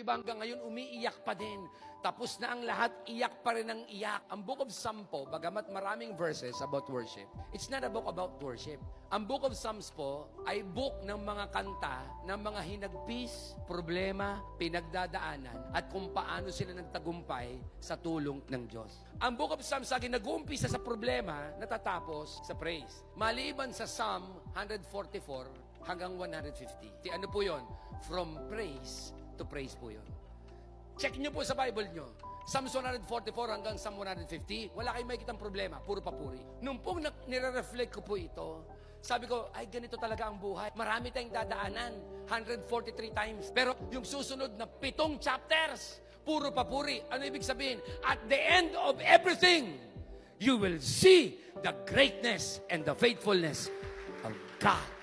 iba hanggang ngayon umiiyak pa din. Tapos na ang lahat, iyak pa rin ang iyak. Ang Book of Psalms po, bagamat maraming verses about worship, it's not a book about worship. Ang Book of Psalms po ay book ng mga kanta, ng mga hinagpis, problema, pinagdadaanan, at kung paano sila nagtagumpay sa tulong ng Diyos. Ang Book of Psalms lagi nag-uumpisa sa problema, natatapos sa praise. Maliban sa Psalm 144 hanggang 150. Ano po yon? From praise to praise po yon. Check nyo po sa Bible nyo. Psalms 144 hanggang Psalm 150, wala kayong makikitang problema, puro papuri. Nung pong nire-reflect ko po ito, sabi ko, ay ganito talaga ang buhay. Marami tayong dadaanan, 143 times. Pero yung susunod na 7 chapters, puro papuri. Ano ibig sabihin? At the end of everything, you will see the greatness and the faithfulness of God.